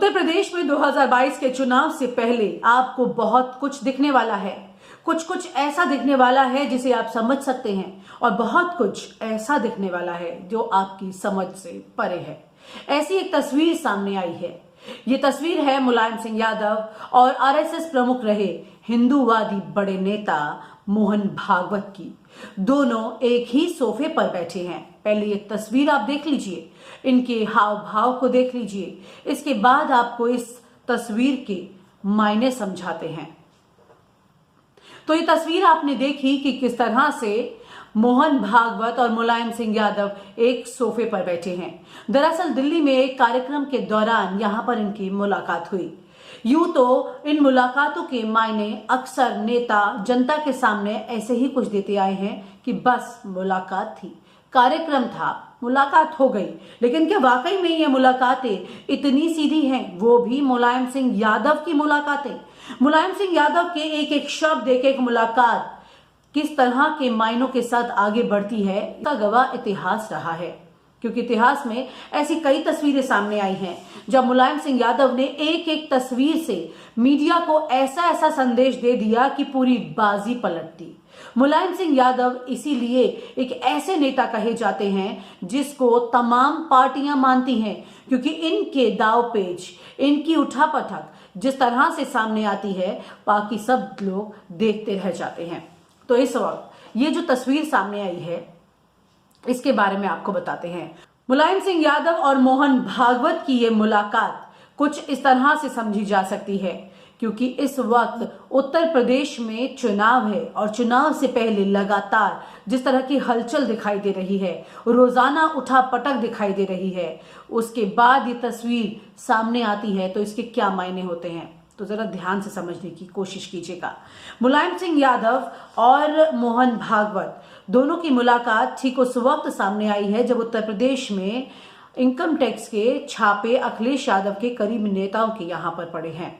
उत्तर प्रदेश में 2022 के चुनाव से पहले आपको बहुत कुछ दिखने वाला है। कुछ ऐसा दिखने वाला है जिसे आप समझ सकते हैं और बहुत कुछ ऐसा दिखने वाला है जो आपकी समझ से परे है। ऐसी एक तस्वीर सामने आई है। ये तस्वीर है मुलायम सिंह यादव और आरएसएस प्रमुख रहे हिंदूवादी बड़े नेता मोहन भागवत की। दोनों एक ही सोफे पर बैठे हैं। पहले ये तस्वीर आप देख लीजिए, इनके हाव भाव को देख लीजिए, इसके बाद आपको इस तस्वीर के मायने समझाते हैं। तो ये तस्वीर आपने देखी कि किस तरह से मोहन भागवत और मुलायम सिंह यादव एक सोफे पर बैठे हैं। दरअसल दिल्ली में एक कार्यक्रम के दौरान यहां पर इनकी मुलाकात हुई। यूं तो इन मुलाकातों के मायने अक्सर नेता जनता के सामने ऐसे ही कुछ देते आए हैं कि बस मुलाकात थी, कार्यक्रम था, मुलाकात हो गई। लेकिन क्या वाकई में ये मुलाकातें इतनी सीधी हैं? वो भी मुलायम सिंह यादव की मुलाकातें। मुलायम सिंह यादव के एक एक शब्द, एक एक मुलाकात किस तरह के मायनों के साथ आगे बढ़ती है, इसका गवाह इतिहास रहा है। क्योंकि इतिहास में ऐसी कई तस्वीरें सामने आई हैं जब मुलायम सिंह यादव ने एक एक तस्वीर से मीडिया को ऐसा ऐसा संदेश दे दिया कि पूरी बाजी पलट दी। मुलायम सिंह यादव इसीलिए एक ऐसे नेता कहे जाते हैं जिसको तमाम पार्टियां मानती हैं, क्योंकि इनके दावपेच, इनकी उठापटक जिस तरह से सामने आती है, बाकी सब लोग देखते रह जाते हैं। तो इस वक्त ये जो तस्वीर सामने आई है, इसके बारे में आपको बताते हैं। मुलायम सिंह यादव और मोहन भागवत की ये मुलाकात कुछ इस तरह से समझी जा सकती है, क्योंकि इस वक्त उत्तर प्रदेश में चुनाव है और चुनाव से पहले लगातार जिस तरह की हलचल दिखाई दे रही है, रोजाना उठापटक दिखाई दे रही है, उसके बाद ये तस्वीर सामने आती है तो इसके क्या मायने होते हैं, तो जरा ध्यान से समझने की कोशिश कीजिएगा। मुलायम सिंह यादव और मोहन भागवत दोनों की मुलाकात ठीक उस वक्त सामने आई है जब उत्तर प्रदेश में इनकम टैक्स के छापे अखिलेश यादव के करीबी नेताओं के यहां पर पड़े हैं।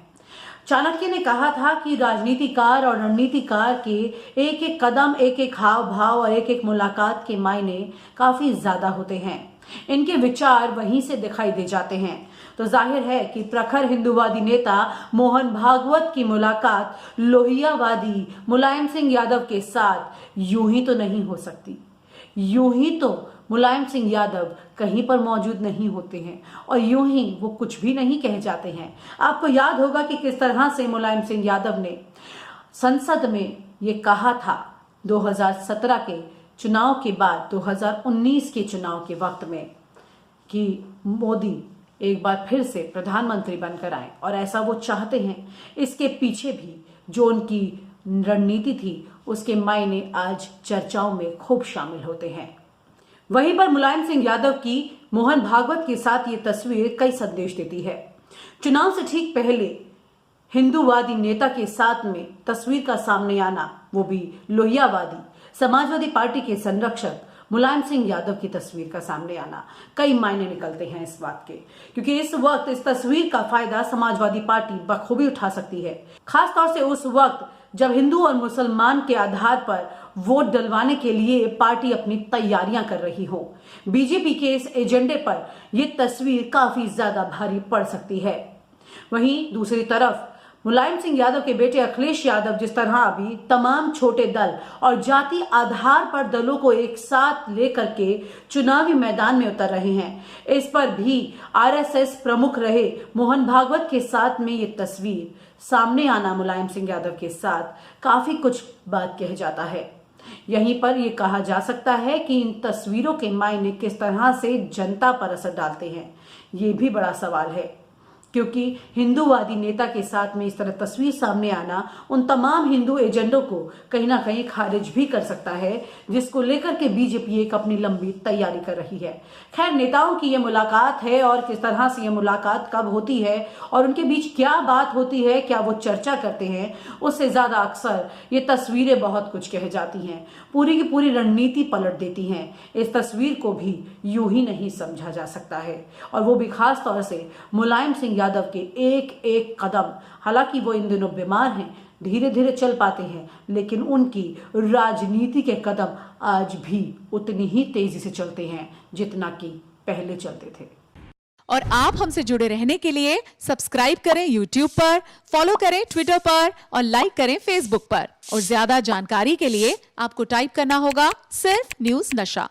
चाणक्य ने कहा था कि राजनीतिकार और रणनीतिकार के एक एक कदम, एक एक हाव भाव और एक एक मुलाकात के मायने काफी ज्यादा होते हैं। इनके विचार वहीं से दिखाई दे जाते हैं। तो जाहिर है कि प्रखर हिंदूवादी नेता मोहन भागवत की मुलाकात लोहियावादी मुलायम सिंह यादव के साथ यूं ही तो नहीं हो सकती। यूं ही तो मुलायम सिंह यादव कहीं पर मौजूद नहीं होते हैं और यूं ही वो कुछ भी नहीं कह जाते हैं। आपको याद होगा कि किस तरह से मुलायम सिंह यादव ने संसद में ये कहा था 2017 के चुनाव के बाद, 2019 के चुनाव के वक्त में, कि मोदी एक बार फिर से प्रधानमंत्री बनकर आए और ऐसा वो चाहते हैं। इसके पीछे भी जो उनकी रणनीति थी उसके मायने आज चर्चाओं में खूब शामिल होते हैं। वहीं पर मुलायम सिंह यादव की मोहन भागवत के साथ ये तस्वीर कई संदेश देती है। चुनाव से ठीक पहले हिंदूवादी नेता के साथ में तस्वीर का सामने आना, वो भी लोहियावादी समाजवादी पार्टी के संरक्षक मुलायम सिंह यादव की तस्वीर का सामने आना, कई मायने निकलते हैं इस बात के, क्योंकि इस वक्त इस तस्वीर का फायदा समाजवादी पार्टी बखूबी उठा सकती है। खासतौर से उस वक्त जब हिंदू और मुसलमान के आधार पर वोट डलवाने के लिए पार्टी अपनी तैयारियां कर रही हो। बीजेपी के इस एजेंडे पर यह तस्वीर काफी ज्यादा भारी पड़ सकती है। वहीं दूसरी तरफ मुलायम सिंह यादव के बेटे अखिलेश यादव जिस तरह अभी तमाम छोटे दल और जाति आधार पर दलों को एक साथ लेकर के चुनावी मैदान में उतर रहे हैं, इस पर भी आरएसएस प्रमुख रहे मोहन भागवत के साथ में ये तस्वीर सामने आना मुलायम सिंह यादव के साथ काफी कुछ बात कह जाता है। यहीं पर यह कहा जा सकता है कि इन तस्वीरों के मायने किस तरह से जनता पर असर डालते हैं, ये भी बड़ा सवाल है, क्योंकि हिंदूवादी नेता के साथ में इस तरह तस्वीर सामने आना उन तमाम हिंदू एजेंडों को कहीं ना कहीं खारिज भी कर सकता है, जिसको लेकर के बीजेपी एक अपनी लंबी तैयारी कर रही है। खैर, नेताओं की यह मुलाकात है और किस तरह से यह मुलाकात कब होती है और उनके बीच क्या बात होती है, क्या वो चर्चा करते हैं, उससे ज्यादा अक्सर ये तस्वीरें बहुत कुछ कह जाती हैं, पूरी की पूरी रणनीति पलट देती हैं। इस तस्वीर को भी यूं ही नहीं समझा जा सकता है, और वो भी खास तौर से मुलायम सिंह यादव के एक एक कदम। हालांकि वो इन दिनों बीमार हैं, धीरे धीरे चल पाते हैं, लेकिन उनकी राजनीति के कदम आज भी उतनी ही तेजी से चलते हैं जितना कि पहले चलते थे। और आप हमसे जुड़े रहने के लिए सब्सक्राइब करें YouTube पर, फॉलो करें Twitter पर और लाइक करें Facebook पर। और ज्यादा जानकारी के लिए आपको टाइप करना होगा सिर्फ न्यूज़ नशा।